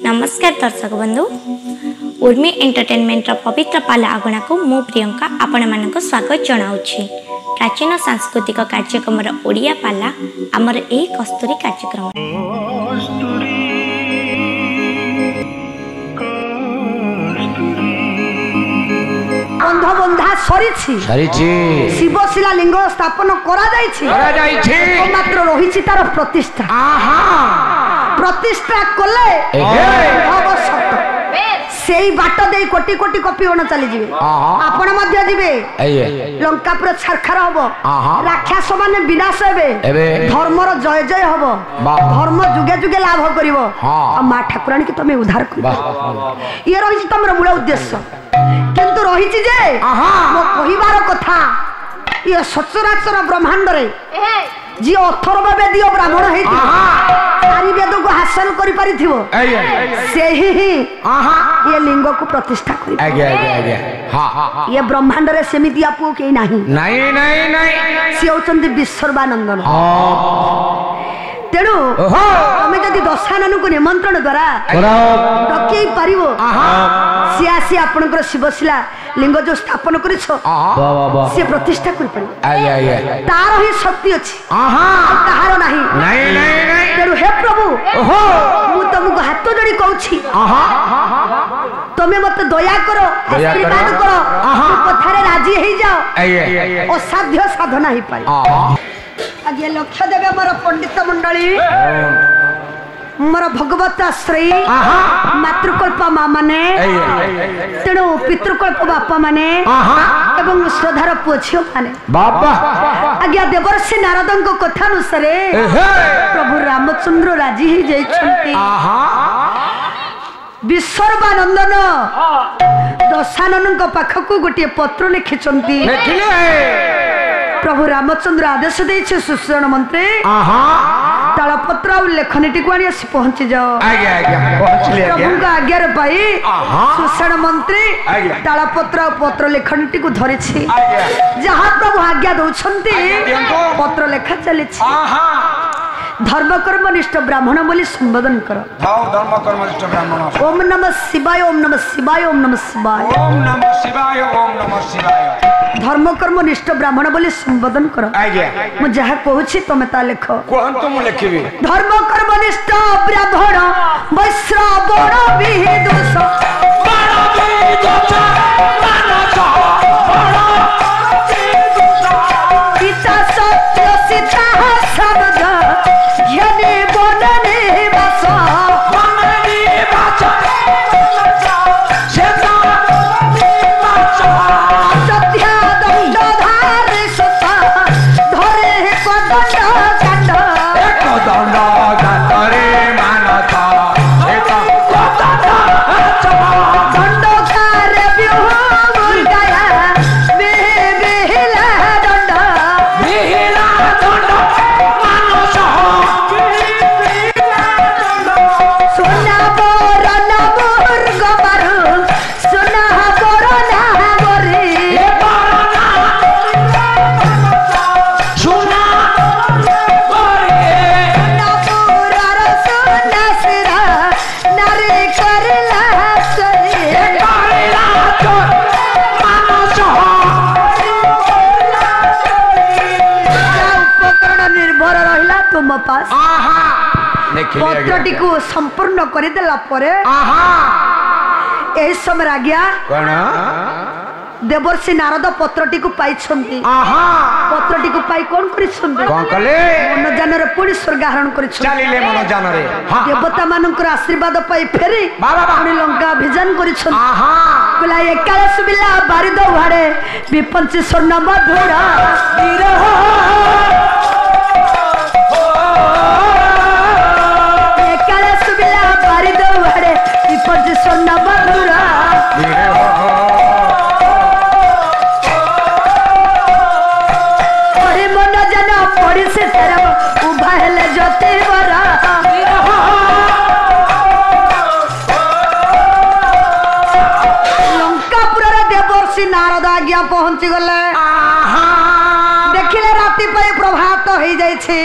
नमस्कार दर्शक बंधु उर्मी एंटरटेनमेंट पवित्र पाला आगणा को मु प्रियंका आपण मानक स्वागत जनाऊँगी। प्राचीन सांस्कृतिक कार्यक्रम ओडिया पाला आमर ए कस्तूरी कार्यक्रम बंधा बंधा शिवशिला लिंग स्थापन मात्र रही तार प्रतिष्ठा प्रतिष्ठा कले से बाट दे कोटी कोटी कपि गण चली जीवे आपण मध्य जीवे लंका पुरा छारखार हबो राक्षस माने विनाश हेबे धर्मर जय जय हबो धर्म जुगे जुगे लाभ करिवो मां ठाकुराणी के तमे उद्धार करिवो ये रही तमर मूल उद्देश्य किंतु रही जे मो कहिबार कथा ये सचराचर ब्रह्मांड रे जी अथर्व वेदीय ब्राह्मण है चारि वेद को हासिल करि परिथिवो से ही ये लिंग को प्रतिष्ठा करि ये ब्रह्मांड रे सेमिति आपको के नहीं से होचंदी विश्वरबानंदन तेणु तमें जदि दशानन को निमंत्रण द्वारा डकई पारिबो सी आसी आपनकर शिवशिला लिंग जो स्थापन करिछो से प्रतिष्ठा करि पारि तार ही शक्ति अछि कहार नाही तेणु हे प्रभु मु तुमको हाथ जोड़ी कहूछि तमे मत दया करो आशीर्वाद करो कथारे राजी हे जाओ असाध्य साधना ही पारि आगे लक्ष्य देवे मोर पंडित मंडली मोर भगवत श्री मातृकल्प माँ माने तेणु पितृकल्प बापा माने एवं श्रद्धार पुओ झियो माने आज्ञा देवर्षि नारद कथा अनुसार प्रभु रामचंद्र राजी ही जाइछन्ति विश्वरबानंदन दशानन पाखक गोटे पत्र लिखिछन्ति प्रभु रामचंद्र आदेश देछे सुषण मंत्री तालपत्र और लेखनीटी को आसी पहुंची जाओ प्रभु का आज्ञा पाई सुषण मंत्री तालपत्र और पत्र लेखनीटी को धरी जहाँ प्रभु आज्ञा दौरान पत्र लेखा चली धर्मकर्मनिष्ठ ब्राह्मण बोली संबोधन करो ओम नमः शिवाय ओम नमः शिवाय ओम नमः शिवाय ओम नमः शिवाय ओम नमः शिवाय धर्मकर्मनिष्ठ ब्राह्मण बोली संबोधन करो मु जहा कहूछि तमे ता लेखो कोहंतो मु लेखिबी धर्मकर्मनिष्ठ ब्राह्मण वैश्रवण विदुष बड़ विदुष मानस पिता सत्य सीता शब्द ज्ञानी बनने बस बनने बस सेता सत्य दंडधार सता धरे कदंड कांड एक दंड काटरे मानस एक दंड कार्य व्यूह गया बेहिला दंड मानस सोना बोरन मुर्ग मारू सोना बोरना गोरी सोना नापुरर सोना सिरा नारे करला सरी करला मानस उपकरण निर्भर रहिला तुम पास पत्रटी को संपूर्ण कर देला परे एही समय आज्ञा देवर्षि नारद पत्रटी को पाई पत्रटी को पाई कौन मनोजान पुणी स्वर्गारोहण कर देवता मान आशीर्वाद पाई फेरी पुणी लंका अभियान कर एकाले सुबिला बारिद भाड़े विपंची स्वर्ण मधुर एकाले सुबिला बारिद भाड़े विपंची स्वर्ण मधुर पड़ी से तरफ उभा हेले जोते बरा लंकापुर देवर्षि नारद आज्ञा पहुंची गले देखिले राति पे प्रभात हो जाइछे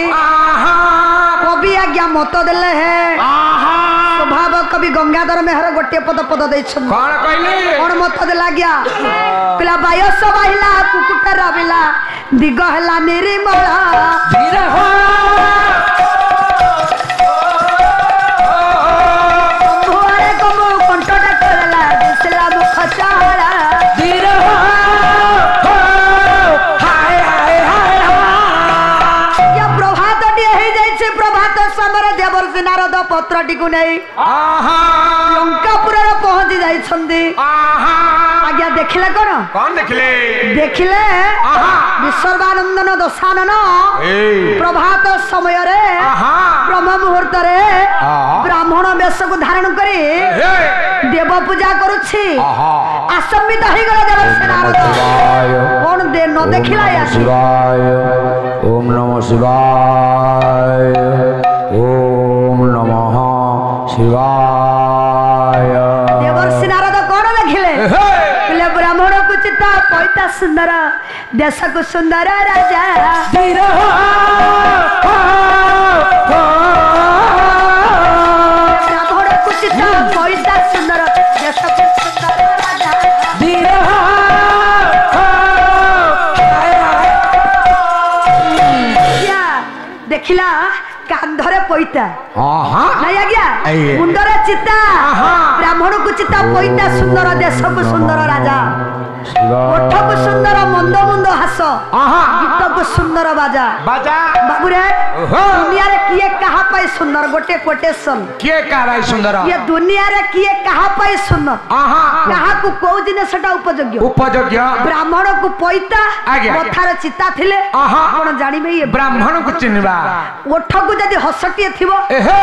कवि आज्ञा मत देले है स्वभाव कवि गंगाधर मेहर गोटे पद पद देछन कौन कहले कौन मत दे लाग्या कहला बायस बाहिला कुकुट रबिला दिग हला निर्मल धीर हो भोरे कमो कंठटा करला दिसला मुख चाला धीर हो हाय हाय हाय या प्रभात टी हे जाय छे प्रभात समर देवर्षि नारद पत्र टिकु नै आहा लंकापुर रे पहुंची जाय छंदी आहा आज्ञा देखिले कौन देखले देखिले आहा विश्वबानंदन दशानन ए प्रभात समय रे आहा ब्रह्म मुहूर्त रे आहा ब्राह्मण वेश को धारण करी हे देव पूजा करुछि आहा आसम्मित हो गला देवर्षि नारद कौन दे न देखिला या शिवाय ओम नमः शिवाय ओम नमः शिवाय देवर्षि नारद कौन देखिले कहले ब्राह्मण को चित्ता पैता सुंदर देश को सुंदर राजा धीर हो ब्राह्मण को चित्ता पैता सुंदर देश को सुंदर राजा धीर हो क्या देखिला कांधरे पैता आहा नहीं आज्ञा आइए। मुंडरे चित्ता ब्राह्मण को चित्ता पैता सुंदर देश को सुंदर राजा ओठ को सुंदर मंद मंद हास आहा गीत को सुंदर बाजा बाजा बाबूरे ओहो। दुनिया रे किए कहा पाई सुंदर गोटे कोटेशन के काराई सुंदर ये दुनिया रे किए कहा पाई सुंदर आहा कहा को कोउ दिन सेटा उपयोग्य उपयोग्य ब्राह्मण को पैता आज्ञा। मथार चिता थिले आहा। कोन जानिबे ये ब्राह्मण को चिन्हवा ओठ को जदी हसटिए थिबो एहे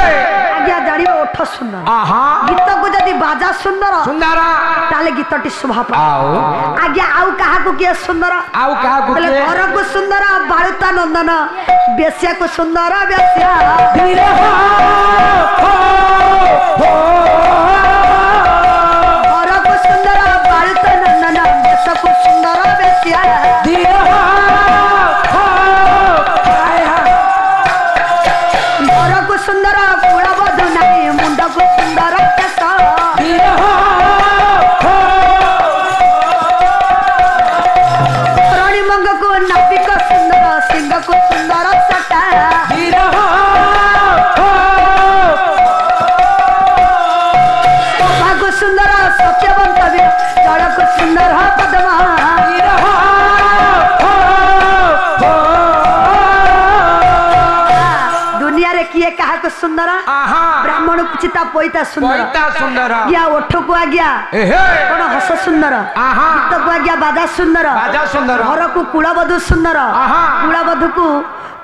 आज्ञा जानिबे ओठ सुंदर आहा गीत को जदी बाजा सुंदर सुंदर ताले गीतटी शोभा पाए आओ आज्ञा आउ कहा को किए सुंदर आओ कहा बोले गुके घर को सुंदर बालुता नंदन बेस्या को सुंदर बेस्या धीर हो घर को सुंदर बालुता नंदन बेस को सुंदर बेस्या धीर हो हाय हाय घर को सुंदर कुलबधु नहीं मुंड को सुंदर केस धीर हो रणिमंग को नापिक सुंदर सिंह को सुंदर सटा धीर हो शोभा को सुंदर सत्यवंत वीर जल को सुंदर पद्मा धीर हो दुनिया रे किए कहा को सुंदर आहा ब्राह्मण को चिता पैता सुंदर पैता सुंदर गया ओठ को आज्ञा एहे कौन हस सुंदर आहा गीत को आज्ञा बाजा सुंदर बाजा सुंदर घर को कुलबधु सुंदर आहा। कुलबधु को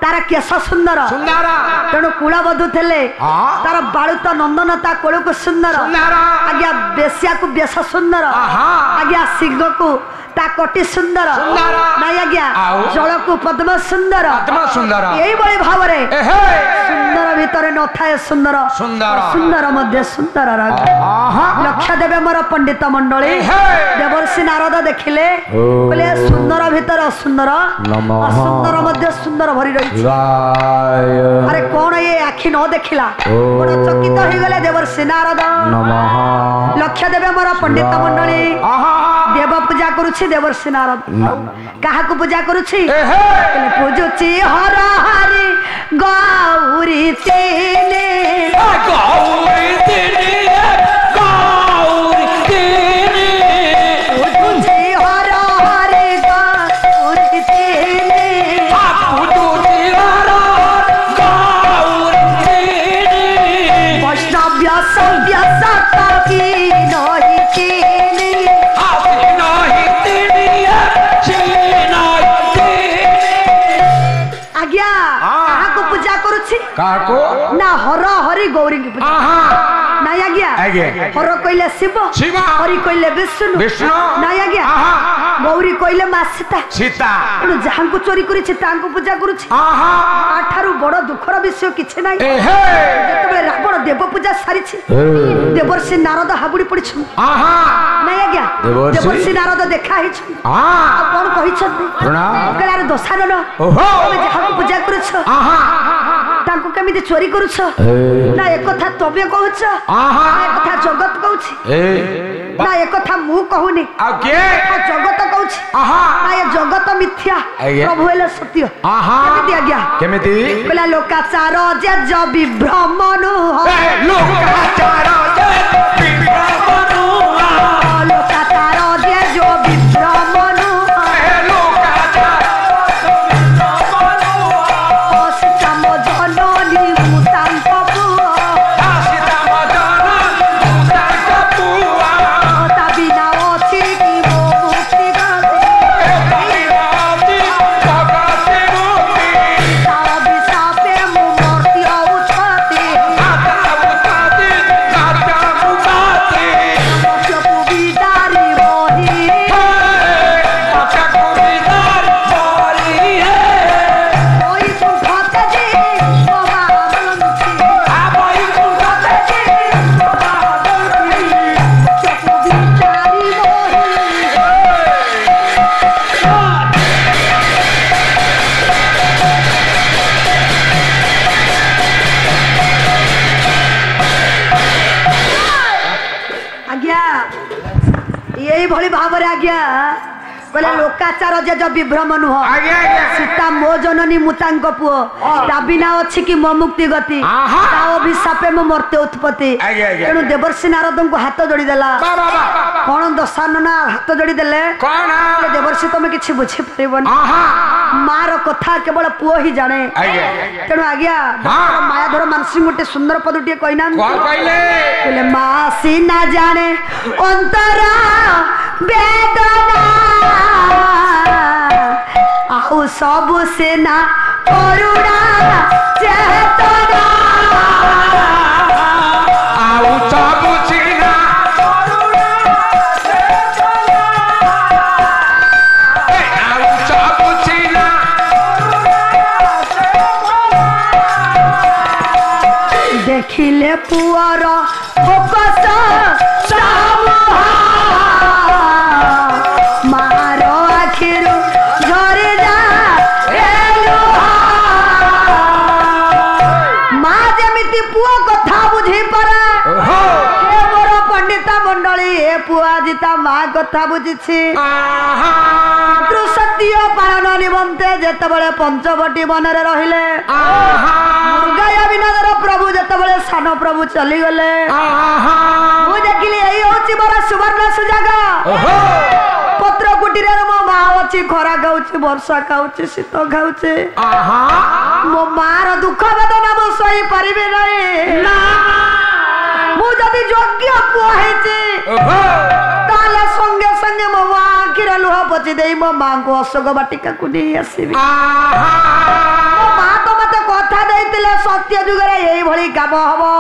तार केश सुंदर सुंदर तेणु कुलबधु थे हाँ। तार बालुता नंदन ता कोल को सुंदर सुंदर आज्ञा बेस्या को बेस सुंदर आहा। आज्ञा सिंह को ता कोटी सुंदर सुंदर। नहीं आज्ञा आओ। जल को पद्म सुंदर आत्मा सुंदर यही बड़ी भाव रे एहे सुंदर भीतर न थाए सुंदर सुंदर सुंदर मध्य सुंदर राग आहा लक्ष्य देवे मोर पंडित मंडली हे। देवर्षि नारद देखिले बोले सुंदर भीतर असुंदर नमः। असुंदर मध्य सुंदर भरी रही शिवाय अरे कौन ये आखि न देखिला बड़ चकित हो गले देवर्षि नारद नमः लक्ष्य देवे मोर पंडित मंडली आहा देव पूजा करुछि देवर्षि नारद काहा को पूजा करुछि एहे पूजुछि हर हरि गौरी तेने गौरी तेरी पूजुछि हर हरि गौरी तेने वैष्णव्य सभ्य सतकी नहि चीनी आज्ञा काहा को पूजा करुछि काको ना हर हरि गौरी की पूजा आहा नहीं आज्ञा आज्ञा। हर कहले शिव शिव। हरि कहले विष्णु विष्णु। नहीं आज्ञा आहा। गौरी कहले मां सीता सीता तेणु ଯାହାଙ୍କୁ ଚୋରି କରିଛି ତାଙ୍କୁ ପୂଜା କରୁଛି आहा ଆଠାରୁ ବଡ ଦୁଃଖର ବିଷୟ କିଛି ନାହିଁ एहे ଯେତେବେଳେ ରାବଣ ଦେବ ପୂଜା ସାରିଛି ଦେବର୍ଷି ନାରଦ ହାବୁଡି ପଡିଛନ୍ତି आहा ନାଇଁ ଆଜ୍ଞା ଦେବର୍ଷି? ଦେବର୍ଷି ନାରଦ ଦେଖା ହେଇଛନ୍ତି आ ଆଉ କଣ କହିଛନ୍ତି ପ୍ରଣାମ। କହିଲେ ଆରେ ଦଶାନନ ଓହୋ। ତମେ ଯାହାକୁ ପୂଜା କରୁଛ आहा ତା ମାଙ୍କୁ କେମିତି ଚୋରି କରୁଛ ନା ଏକଥା ତମେ କହୁଛ ଏକଥା ଜଗତ କହୁଛି ନା ଏକଥା ମୁଁ କହୁନି ଜଗତ କହୁଛି ନା ଏ ଜଗତ ମିଥ୍ୟା ପ୍ରଭୁ ହେଲେ ସତ୍ୟ କେମିତି ଆଜ୍ଞା କେମିତି କହିଲା ଲୋକାଚାର ଯେଜ ବିଭ୍ରମ ନୁହଁ ଲୋକାଚାର ଲୋକାଚାର ଯେଜ ବିଭ୍ରମ लोकाचार जेज विभ्रम नुह सीता मो जननी मुतांक पुओ दाबिना अछि कि मो मुक्ति गति ता अभिशापे मो मर्त्य उत्पत्ति तेणु देवर्षि नारद को हाथ जोड़ी देला कोन दशानना हाथ जोड़ी देले कोन देवर्षि तमे किछि बुझी परिबन मार कथा केवल पुओ ही जाने तेणु आज्ञा मायाधर मानसी गोटे सुंदर पदुटिए कहिना कहले मासी ना जाने अंतरा वेदना आहु सब सेना करुणा चेतना आहु सब सेना करुणा चेतना आहु सब सेना देखिले पुअर फोकस मारो आखिरु झरे जा माँ जमिति पुओ कथा बुझी पारे मोर पंडिता मंडली ए पुआ जिता माँ कथा बुझी सत्य पालन निमंते जेतबळे पंचवटी बनरे रहिले मुर्गाया विनोदर प्रभु जेतबळे सान प्रभु चली गले मु देखिली एई होची बरा सुवर्ण सुजाग पत्र कुटीर मो माँ अच्छी खरा खाऊची वर्षा खाऊची शीत खाऊची मो मार दुख वेदना मु सही पारिबे नहीं मु जदि योग्य पुआ हेची ताले संगे संगे मो आखिर लुह पची देई मो माँ को अशोक बाटिका को नहीं आसीबी मो माँ तो मते कथा देइतिले सत्य जुगरे एई भली काम हबो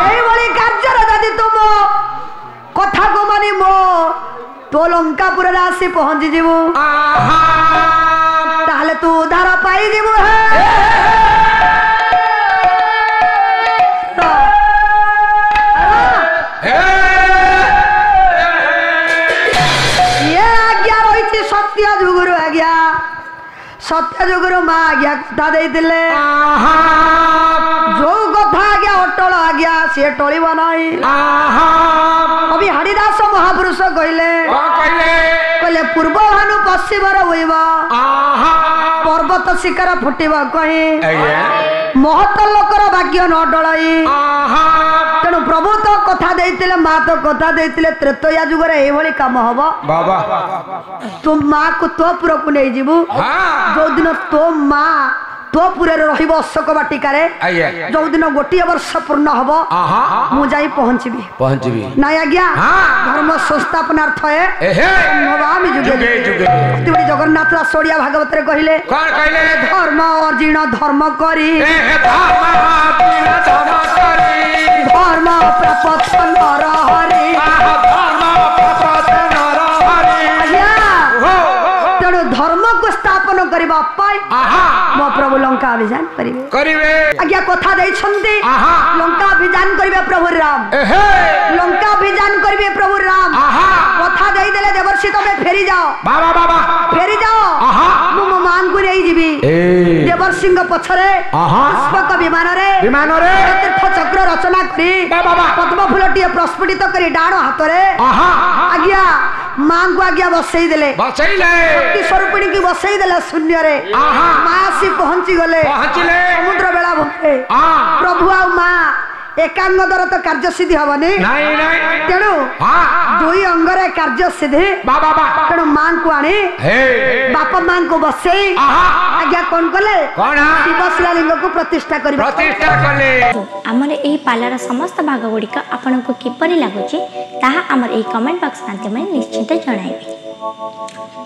एई भली कार्य जदि तुम कथा को मानी मो तो लंकापुर आसी पहुंची जीवु ताहले तू उद्धार पाई जीवु ये आज्ञा रही सत्य जुगुरु आज्ञा सत्य जुगुरु माँ आज्ञा कथा देइतिले जो कथा आज्ञा अटल आज्ञा सी टलिब नहीं कवि हरिदास महापुरुष कहले पूर्व भानु पश्चिम उइब पर्वत शिखर फुटिब कही महत लोकर भाग्य न डलई तेणु प्रभु तो कथा देइतिले माँ तो कथा देइतिले त्रेतया जुगरे एई भली काम हबो तू माँ को तो पुर को नहीं जीवु जो दिन तो माँ तो पुरे रहिबो अशोक बाटिकारे जो दिन गोटे वर्ष पूर्ण हबो मु जाई पहुंचबी नाय आज्ञा धर्म संस्थापनार्थ नवामी जुगे जुगे जगन्नाथ दास ओडिया भागवत रे कहिले धर्म अर्जिन धर्म करी धर्म प्राप्त नर हरि तेणु धर्म को स्थापन करबा पाई मो प्रभु लंका अभियान करिवे आज्ञा कथा देइछन्ती लंका अभियान करिवे प्रभु राम लंका अभियान करिवे प्रभु राम कथा देइ देले देवर्षि तमे फेरी जाओ बाबा फेरी जाओ मु मां को नहीं जीबी देवर्षिंह पछरे पुष्पक विमान तीर्थ चक्र रचना करी पद्म फूलटीए प्रस्फुटित करी डाण हाथ आज्ञा माँ को आज्ञा बसई देले शक्ति स्वरूपिणी की बसई देले शून्य रे माँ आसी पहुंची गले समुद्र बेला भूमि प्रभु आ माँ एकांगदर तो कार्य सिद्धि हबनी तेणु दुई अंगरे कार्य सिद्धि तेणु माँ को आनी बापा माँ को बसई आज्ञा कौन कले शिव शिलालिंग को प्रतिष्ठा कले आमर एही पालार समस्त भाग गुड़िक आपन को किपरि लागुची ताहा आमर एही कमेंट बॉक्स माध्यम निश्चित जणाइबे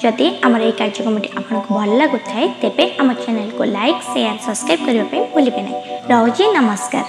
जदि आमर एही कार्यक्रमटी आपन को भल लागुथाय तेबे आम चैनल को लाइक शेयर सब्सक्राइब करबा पे भूलिबे नै। रहूची नमस्कार।